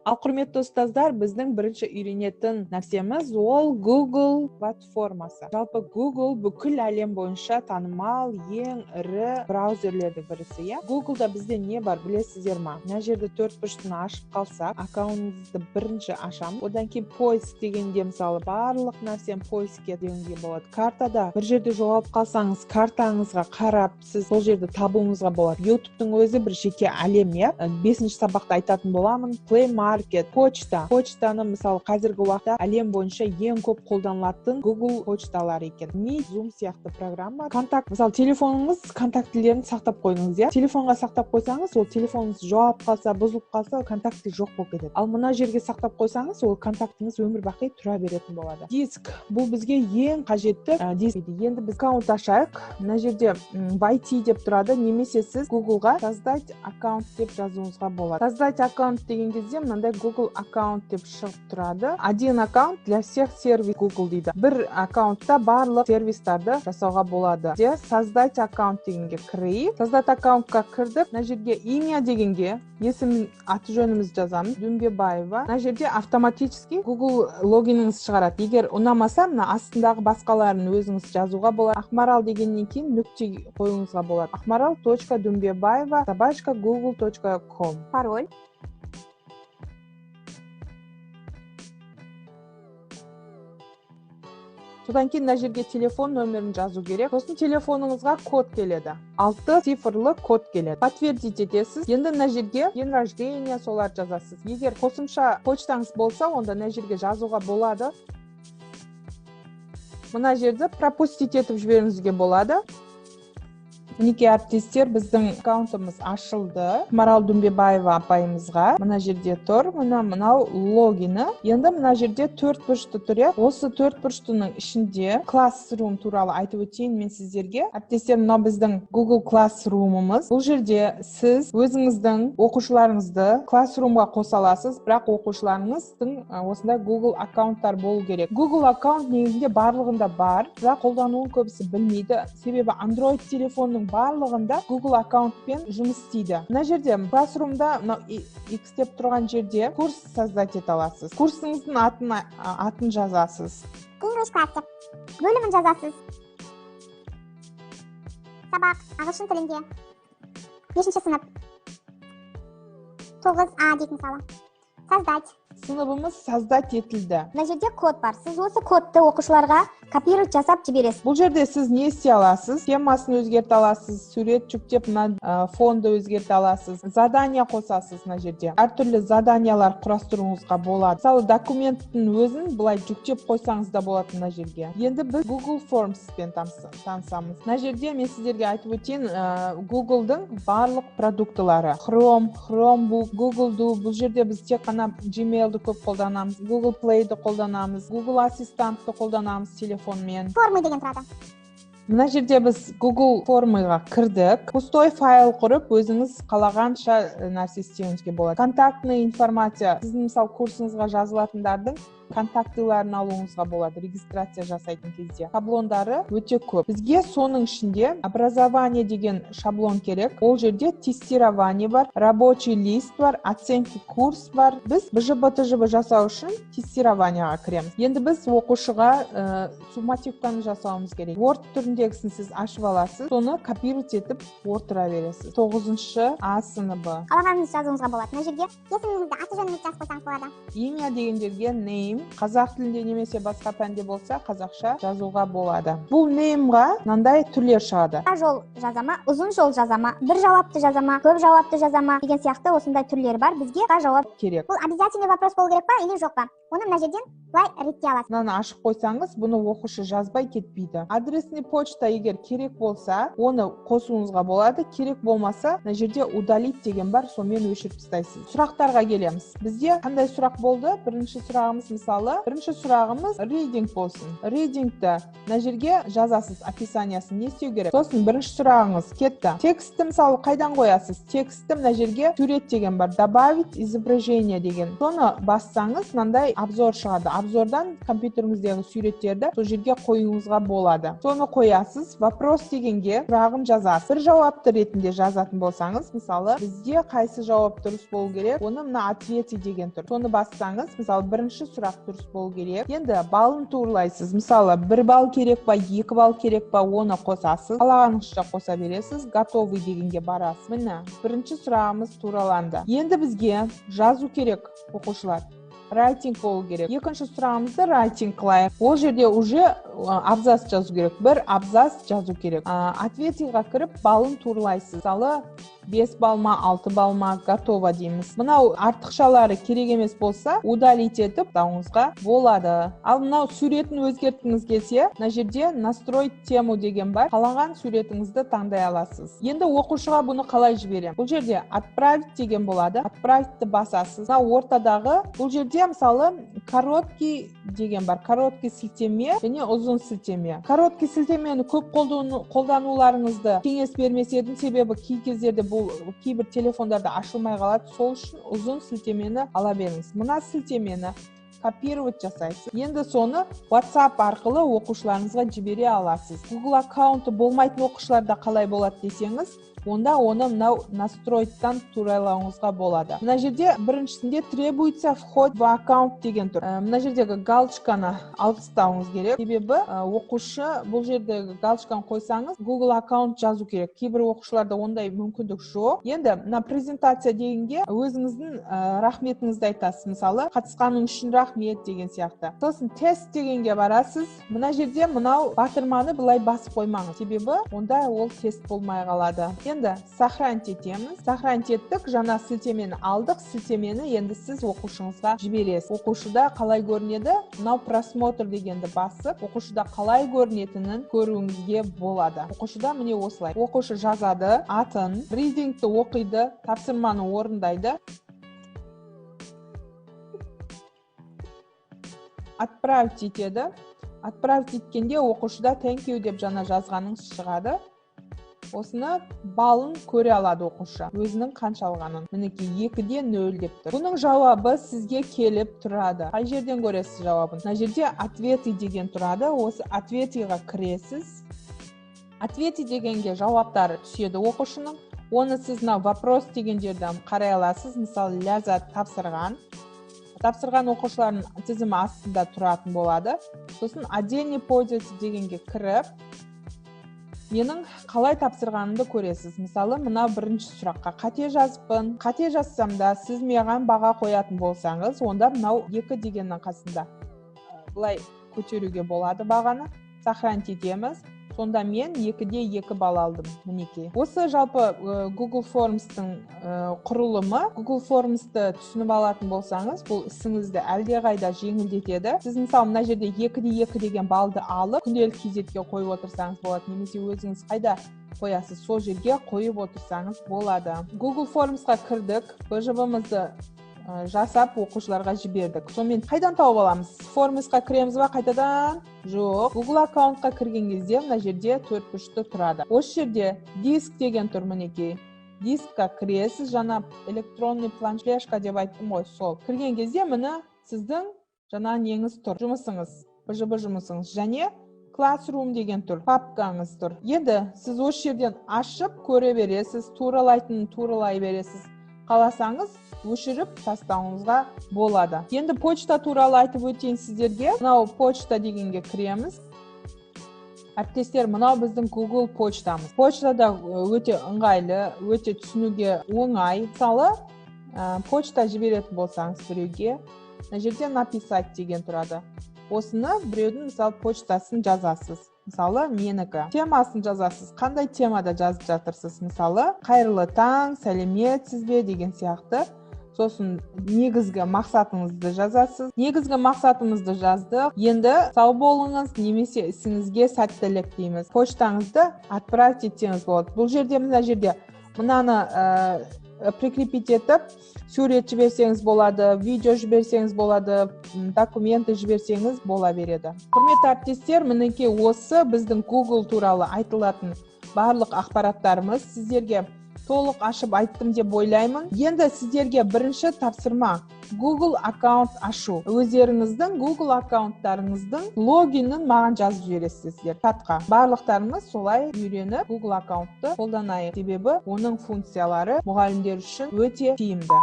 Ал құрметті ұстаздар, біздің бірінші үйренетін нәрсеміз ол Google платформасы. Жалпы Google бүкіл әлем бойынша танымал ең ірі браузерлердің бірісі, иә? Google'да бізде не бар, білесіздер ма? Мына жерде төрт бұрышын ашып қалсақ, аккаунтыңызды бірінші ашамыз. Одан кейін поиск дегенде, мысалы, барлық нәрсені поискке дегенге болады. Картада бір жерде жоғалып қалсаңыз, картаңызға қарап, сіз сол жерде табуыңызға болады. YouTube-тың өзі бір жеке әлем, иә? 5-ші сабақта айтатын боламын. Play Market, почтаны мысалы қазіргі уақытта әлем бойынша ең көп қолданылатын Google почталары екен. Meet, Zoom сияқты программа. Контакт, мысалы телефоныңыз контактілерін сақтап қойдыңыз, иә? Телефонға сақтап қойсаңыз, ол телефоныңыз жоғалып қалса, бұзылып қалса, контакты жоқ болып кетеді. Ал мына жерге сақтап қойсаңыз, ол контактыңыз өмір бақи тұра беретін болады. Диск, бұл бізге ең қажетті диск. Енді біз аккаунт ашайық. Мына жерде войти деп тұрады, немесе сіз Google-ға создать аккаунт деп жазуыңызға болады. Создать аккаунт деген кезде мынандай Google аккаунт деп шығып тұрады. Один аккаунт для всех сервис Google дейді. Бір аккаунтта барлық сервистарды жасауға болады. Создать аккаунт дегенге кірейік. Создать аккаунтқа кірдік. Мына жерге имя дегенге есім, аты жөніміз жазамыз. Дүмбебаева. Мына жерде автоматически Google логиніңіз шығарады. Егер ұнамаса, мына астындағы басқаларын өзіңіз жазуға болады. Ақмарал дегеннен кейін нүкте қоюыңызға болады. akmaral.dumbebaeva@google.com. Пароль. Содан кейін мына жерге телефон нөмірін жазу керек. Сосын телефоныңызға код келеді. 6 цифрлы код келеді. Подтвердить етесіз. Енді мына жерге день рождения солар жазасыз. Егер қосымша почтаңыз болса, онда мына жерге жазуға болады. Мына жерде пропустить етіп жіберуіңізге болады. Мінекей әріптестер, біздің аккаунтымыз ашылды. Ақмарал Дүмбебаева апайымызға. Мына жерде тұр, мынау логині. Енді мына жерде төрт бұрышты тұр. Осы төрт бұрыштың ішінде Classroom туралы айтып өтейін мен сіздерге. Әріптестер, мынау біздің Google Classroom'ымыз. Бұл жерде сіз өзіңіздің оқушыларыңызды Classroom'ға қоса аласыз, бірақ оқушыларыңыздың осындай Google аккаунттар болу керек. Google аккаунт негізінде барлығында бар, бірақ қолдануын көбісі білмейді. Себебі Android телефонның барлығында Google аккаунтпен жұмыс істейді. Мына жерде Classroom'да X деп тұрған жерде курс создать ете аласыз. Курсыңыздың атын жазасыз. English class деп бөлімін жазасыз. Сабақ ағылшын тілінде. 5-ші сынып. 9А дейтін мысалы. Создать. Сыныбымыз создать етілді. Мына жерде код бар. Сіз осы кодты оқушыларға копировать жасап жібересіз. Бұл жерде сіз не істей аласыз? Темасын өзгерте аласыз, сурет жүктеп, фонды өзгерте аласыз, задания қосасыз мына жерде. Әртүрлі заданиялар құрастыруыңызға болады. Мысалы, документтің өзін былай жүктеп қойсаңыз да болады мына жерге. Енді біз Google Forms-пен танысамыз. Мына жерде мен сіздерге айтып өтейін, Google-дың барлық продуктылары. Chromebook, Google Do, бұл жерде біз тек қана Gmail-ді көп қолданамыз, Google Play-ді қолданамыз, Google Ассистантты қолданамыз телефонмен. Формы деген тұрады. Мына жерде біз Google формыға кірдік. Пустой файл құрып, өзіңіз қалағанша нәрсе істеуіңізге болады. Контактный информация, сіздің мысалы курсыңызға жазылатындардың контактыларын алуыңызға болады, регистрация жасайтын кезде. Шаблондары өте көп. Бізге соның ішінде образование деген шаблон керек. Ол жерде тестирование бар, рабочий лист бар, оценки курс бар. Біз БЖБ жасау үшін тестированияға кіреміз. Енді біз оқушыға суммативканы жасауымыз керек. Word түріндегісін сіз ашып аласыз, соны копировать етіп отыра бересіз. 9-шы А сыныбы. Қалағаныңыз жазуыңызға болады. Мына жерге есіміңізді, аты жөніңізді жазып қойсаңыз болады. Имя деген жерге name, қазақ тілінде немесе басқа пәнде болса қазақша жазуға болады. Бұл nameға мынандай түрлер шығады. Жол жазама, ұзын жол жазама, бір жауапты жазама, көп жауапты жазама деген сияқты осындай түрлері бар. Бізге жауап керек. Бұл обязательный вопрос болу керек па или жоқ па? Оны мына жерден былай реттей аласыз. Мынаны ашып қойсаңыз, бұны оқушы жазбай кетпейді. Адресный почта егер керек болса, оны қосуыңызға болады. Керек болмаса, мына жерде удалить деген бар, сонымен өшіріп тастайсыз. Сұрақтарға келеміз. Бізде қандай сұрақ болды? Бірінші сұрағымыз мысалы мысалы бірінші сұрағымыз reading болсын. Readingті мына жерге жазасыз описаниясын, не істеу керек. Сосын бірінші сұрағыңыз кетті. Текстті мысалы қайдан қоясыз? Текстті мына жерге сурет деген бар, добавить изображение деген. Соны бассаңыз мынандай обзор шығады. Обзордан компьютеріңіздегі суреттерді сол жерге қоюыңызға болады. Соны қоясыз. Вопрос дегенге сұрағын жазасыз. Бір жауапты ретінде жазатын болсаңыз, мысалы бізде қайсы жауап дұрыс болу керек, оны мына ответы деген тұр. Соны бассаңыз, мысалы бірінші сұрақ дұрыс болу керек. Енді балын турлайсыз. Мысалы 1 балл керек па, 2 балл керек па, оны қосасыз. Қалағаныңызша қоса бересіз. Готовый дегенге барасыз. Міне, бірінші сұрағымыз тураланды. Енді бізге жазу керек, оқушылар. Writing болу керек. Екінші сұрағымызды writing қылайық. Ол жерде уже абзац жазу керек. Бір абзац жазу керек. Ответиға кіріп балын турлайсыз. Мысалы 5 балл ма, 6 балл ма, готово дейміз. Мынау артықшалары керек емес болса, удалить етіп дауыңызға болады. Ал мынау суретін өзгерткіңіз келсе, мына жерде настроить тему деген бар. Қалаған суретіңізді таңдай аласыз. Енді оқушыға бұны қалай жіберем? Бұл жерде отправить деген болады. Отправитті басасыз. Мынау ортадағы, бұл жерде мысалы короткий деген бар. Короткий сілтеме және ұзын сілтеме. Короткий сілтемені көп қолдануларыңызды кеңес бермес едім, себебі кей кездерде бұл кейбір телефондарда ашылмай қалады. Сол үшін ұзын сілтемені ала беріңіз. Мына сілтемені копировать жасайсыз. Енді соны WhatsApp арқылы оқушыларыңызға жібере аласыз. Google аккаунты болмайтын оқушыларда қалай болады десеңіз, онда оны мынау настроиттан туралауыңызға болады. Мына жерде біріншісінде требуется вход в аккаунт деген тұр. Мына жердегі галочканы алып тастауыңыз керек. Себебі оқушы бұл жердегі галочканы қойсаңыз, Google аккаунт жазу керек. Кейбір оқушыларда ондай мүмкіндік жоқ. Енді мына презентация дегенге өзіңіздің рахметіңізді айтасыз. Мысалы, қатысқаның үшін рахмет деген сияқты. Сосын тест дегенге барасыз. Мына жерде мынау батырманы былай басып қоймаңыз. Себебі онда ол тест болмай қалады. Енді сохранить етеміз. Сохранить еттік, жаңа сілтемені алдық. Сілтемені енді сіз оқушыңызға жібересіз. Оқушыда қалай көрінеді? Мынау просмотр дегенді басып, оқушыда қалай көрінетінін көруіңізге болады. Оқушыда міне осылай. Оқушы жазады, атын, readingті оқиды, тапсырманы орындайды. Отправить етеді. Отправить еткенде оқушыда thank you деп жаңа жазғаныңыз шығады. Осыны балын көре алады оқушы, өзінің қанша алғанын. Мінекей 2-де 0 деп тұр. Бұның жауабы сізге келіп тұрады. Қай жерден көресіз жауабын? Мына жерде ответы деген тұрады. Осы ответыға кіресіз. Ответы дегенге жауаптары түседі оқушының. Оны сіз вопрос деген жерден қарай аласыз. Мысалы, Ләззат тапсырған. Тапсырған оқушылардың тізімі астында тұратын болады. Сосын отдельный пользователь дегенге кіріп, менің қалай тапсырғанымды көресіз. Мысалы, мына бірінші сұраққа қате жазыппын. Қате жазсам да, сіз маған баға қоятын болсаңыз, онда мынау 2 дегеннің қасында былай көтеруге болады бағаны. Сохранить етеміз. Сонда мен 2-де 2 балл алдым. Мінекей. Осы жалпы Google Forms'тың құрылымы. Google Forms'ты түсініп алатын болсаңыз, бұл ісіңізді әлдеқайда жеңілдетеді. Сіз мысалы мына жерде 2-де 2 деген баллды алып, күнделік кезекке қойып отырсаңыз болады, немесе өзіңіз қайда қоясыз, сол жерге қойып отырсаңыз болады. Google Forms'қа кірдік, БЖБ-мызды жасап оқушыларға жібердік. Сонымен қайдан тауып аламыз? Формсқа кіреміз ба қайтадан? Жоқ. Google аккаунтқа кірген кезде мына жерде 4 бұрышты тұрады. Осы жерде диск деген тұр, мінекей. Дискқа кіресіз, жаңа электронный флешка деп айттым ғой, сол. Кірген кезде міне сіздің жаңа неңіз тұр, жұмысыңыз, БЖБ жұмысыңыз, және Classroom деген тұр, папкаңыз тұр. Енді сіз осы жерден ашып көре бересіз, туралайтынын туралай бересіз. Қаласаңыз, өшіріп тастауыңызға болады. Енді почта туралы айтып өтейін сіздерге. Мынау почта дегенге кіреміз. Әріптестер, мынау біздің Google почтамыз. Почтада өте ыңғайлы, өте түсінуге оңай. Мысалы, почта жіберетін болсаңыз біреуге, мына жерде написать деген тұрады. Осыны біреудің мысалы почтасын жазасыз. Мысалы, менікі. Темасын жазасыз. Қандай темада жазып жатырсыз? Мысалы, қайырлы таң, сәлеметсіз бе деген сияқты. Сосын негізгі мақсатыңызды жазасыз. Негізгі мақсатымызды жаздық. Енді сау болыңыз, немесе ісіңізге сәттілік дейміз. Почтаңызды отправить етсеңіз болады. Бұл жерде, мына жерде мынаны прикрепить етіп сурет жіберсеңіз болады, видео жіберсеңіз болады, документы жіберсеңіз бола береді. Құрметті әріптестер, мінекей осы біздің Google туралы айтылатын барлық ақпараттарымыз. Сіздерге толық ашып айттым деп ойлаймын. Енді сіздерге бірінші тапсырма Google аккаунт ашу. Өздеріңіздің Google аккаунттарыңыздың логинін маған жазып жібересіздер чатқа. Барлықтарымыз солай үйреніп Google аккаунтты қолданайық. Себебі оның функциялары мұғалімдер үшін өте тиімді.